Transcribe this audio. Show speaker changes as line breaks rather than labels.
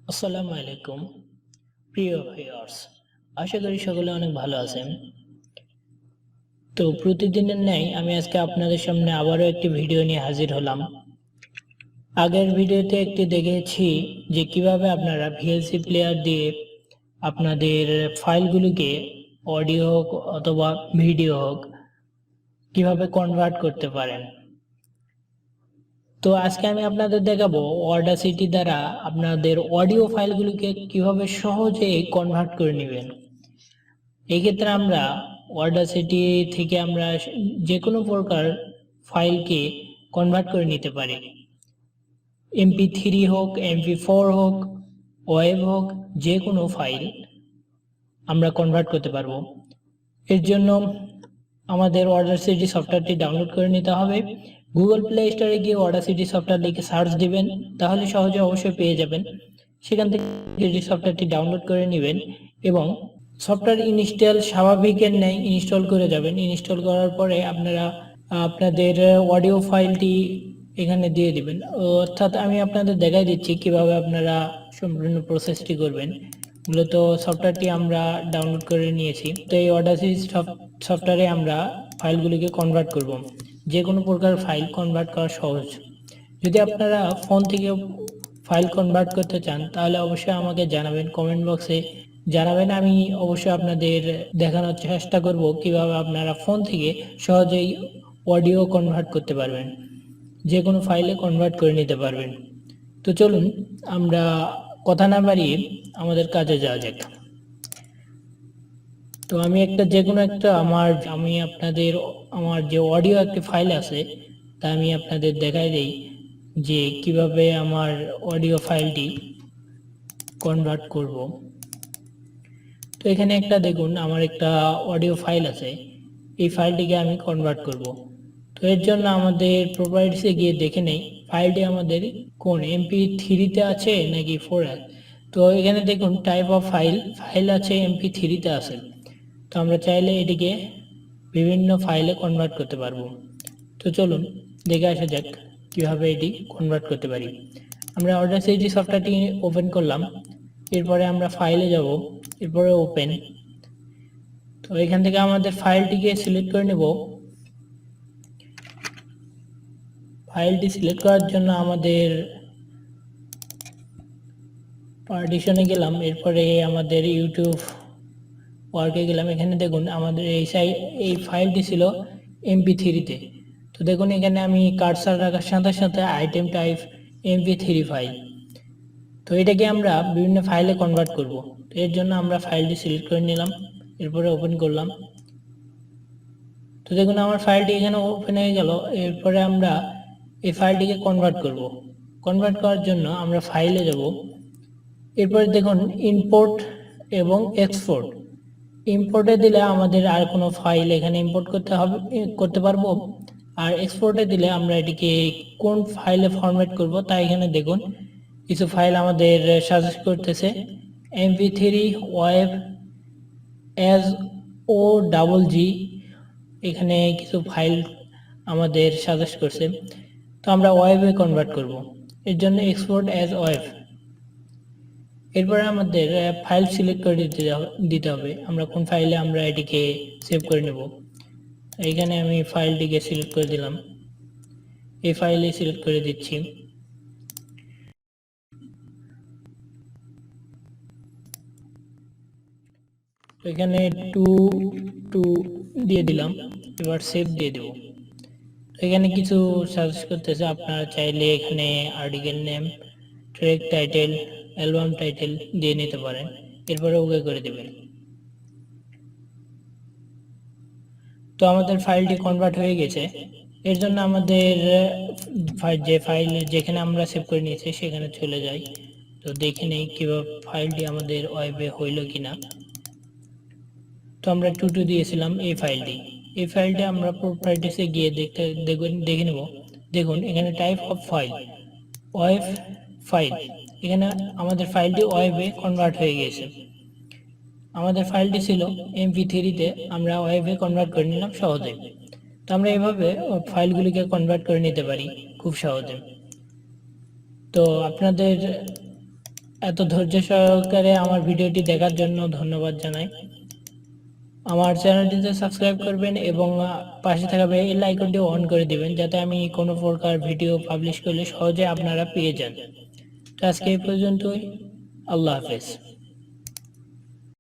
আসসালামু আলাইকুম প্রিয় ভিউয়ার্স, আশা করি সকলে অনেক ভালো আছেন। তো প্রতিদিনের ন্যায় আমি আজকে আপনাদের সামনে আবারও একটি ভিডিও নিয়ে হাজির হলাম। আগের ভিডিওতে একটি দেখেছি যে কিভাবে আপনারা ভিএলসি প্লেয়ার দিয়ে আপনাদের ফাইলগুলোকে অডিও হোক অথবা ভিডিও হোক কিভাবে কনভার্ট করতে পারেন। তো আজকে আমি আপনাদের দেখাবো অডাসিটি দ্বারা আপনাদের অডিও ফাইলগুলোকে কিভাবে সহজে কনভার্ট করে নেবেন। এই ক্ষেত্রে আমরা অডাসিটি থেকে আমরা যে কোনো প্রকার ফাইলকে কনভার্ট করে নিতে পারি। MP3 হোক, MP4 হোক, ওয়েব হোক, যে কোনো ফাইল আমরা কনভার্ট করতে পারবো। এর জন্য আমাদের অডাসিটি সফটওয়্যারটি ডাউনলোড করে নিতে হবে। গুগল প্লে স্টোরে গিয়ে অডাসিটি সফটওয়্যার লিখে সার্চ দিবেন, তাহলে সহজে অবশ্যই পেয়ে যাবেন। সেখান থেকে সফটওয়্যারটি ডাউনলোড করে নেবেন এবং সফটওয়্যার ইনস্টল স্বাভাবিকের ন্যায় ইনস্টল করে যাবেন। ইনস্টল করার পরে আপনারা আপনাদের অডিও ফাইলটি এখানে দিয়ে দিবেন। অর্থাৎ আমি আপনাদের দেখাই দিচ্ছি কিভাবে আপনারা সম্পূর্ণ প্রসেসটি করবেন। মূলত সফটওয়্যারটি আমরা ডাউনলোড করে নিয়েছি। তো এই অডাসিটি সফটওয়্যারে আমরা ফাইলগুলিকে কনভার্ট করব। যে কোনো প্রকার ফাইল কনভার্ট করা সহজ। যদি আপনারা ফোন থেকে ফাইল কনভার্ট করতে চান তাহলে অবশ্যই আমাকে জানাবেন, কমেন্ট বক্সে জানাবেন। আমি অবশ্যই আপনাদের দেখানোর চেষ্টা করব কিভাবে আপনারা ফোন থেকে সহজেই অডিও কনভার্ট করতে পারবেন, যে কোনো ফাইলে কনভার্ট করে নিতে পারবেন। তো চলুন আমরা কথা না বাড়িয়ে আমাদের কাজে যাওয়া যাক। তো আমি যে কোনো একটা আমি আপনাদের আমার যে অডিও একটি ফাইল আছে তা আমি আপনাদের দেখাই দেই যে কিভাবে আমার অডিও ফাইলটি কনভার্ট করব। তো এখানে দেখুন আমার একটা অডিও ফাইল আছে, এই ফাইলটিকে আমি কনভার্ট করব। তো এর জন্য আমাদের প্রপার্টিসে গিয়ে দেখে নেই ফাইলটি আমাদের কোন MP3-তে আছে নাকি 4 আছে। তো এখানে দেখুন টাইপ অফ ফাইল আছে MP3-তে আছে। তো আমরা চাইলে এটিকে বিভিন্ন ফাইলে কনভার্ট করতে পারবো। তো চলুন দেখে আসা যাক কিভাবে এটি কনভার্ট করতে পারি। আমরা অডাসিটি সফটওয়্যারটি ওপেন করলাম, এরপরে আমরা ফাইলে যাব, এরপরে ওপেন। তো এখান থেকে আমাদের ফাইলটিকে সিলেক্ট করে নেব। ফাইলটি সিলেক্ট করার জন্য আমাদের পার্টিশনে গেলাম, এরপরে আমাদের ইউটিউব ওয়ার্কে গেলাম। এখানে দেখুন আমাদের এই ফাইলটি ছিল MP3-তে। তো দেখুন এখানে আমি কার্সার রাখার সাথে সাথে আইটেম টাইপ MP3 ফাইল। তো এটাকে আমরা বিভিন্ন ফাইলে কনভার্ট করব। তো এর জন্য আমরা ফাইলটি সিলেক্ট করে নিলাম, এরপরে ওপেন করলাম। তো দেখুন আমার ফাইলটি এখানে ওপেন হয়ে গেল। এরপরে আমরা এই ফাইলটিকে কনভার্ট করব। কনভার্ট করার জন্য আমরা ফাইলে যাব, এরপরে দেখুন ইম্পোর্ট এবং এক্সপোর্ট। ইম্পোর্টে দিলে আমাদের আর কোনো ফাইল এখানে ইম্পোর্ট করতে পারবো, আর এক্সপোর্টে দিলে আমরা এটিকে কোন ফাইলে ফরম্যাট করব তা এখানে দেখুন কিছু ফাইল আমাদের সাজেস্ট করতেছে। MP3 web S O double G, এখানে কিছু ফাইল আমাদের সাজেস্ট করছে। তো আমরা ওয়েবে কনভার্ট করব, এর জন্য এক্সপোর্ট অ্যাজ ওয়েব। এরপরে আমাদের ফাইল সিলেক্ট করে দিতে হবে আমরা কোন ফাইলে আমরা এটিকে সেভ করে নেব। এখানে আমি ফাইলটিকে সিলেক্ট করে দিলাম, এই ফাইলে সিলেক্ট করে দিচ্ছি। এখানে 2 দিয়ে দিলাম, এবার সেভ দিয়ে দেব। এখানে কিছু সাজেস্ট করতেছে, আপনারা চাইলে এখানে article name, track title, album title দিয়ে নিতে পারেন, এরপরে ওকে করে দেবেন। তো আমাদের ফাইলটি কনভার্ট হয়ে গেছে। এর জন্য আমাদের যে ফাইল যেখানে আমরা সেভ করে নিয়েছি সেখানে চলে যাই। তো দেখে নেই কিভাবে ফাইলটি আমাদের ওয়েবে হইল কিনা। তো আমরা 2 দিয়েছিলাম এই ফাইলটি আমরা প্রপার্টিসে গিয়ে দেখে নেব। দেখুন এখানে type of file web file, এখানে আমাদের ফাইলটি ওয়েবে কনভার্ট হয়ে গেছে। আমাদের ফাইলটি ছিল MP3-তে, আমরা ওয়েবে কনভার্ট করে নিলাম সহজে। তো আমরা এইভাবে ফাইলগুলিকে কনভার্ট করে নিতে পারি খুব সহজে। তো আপনাদের এত ধৈর্য সহকারে আমার ভিডিওটি দেখার জন্য ধন্যবাদ জানাই। আমার চ্যানেলটিতে সাবস্ক্রাইব করবেন এবং পাশে থাকা বেল আইকনটি অন করে দিবেন, যাতে আমি কোনো প্রকার ভিডিও পাবলিশ করলে সহজে আপনারা পেয়ে যান। তো আজকে এই পর্যন্তই। আল্লাহ হাফেজ।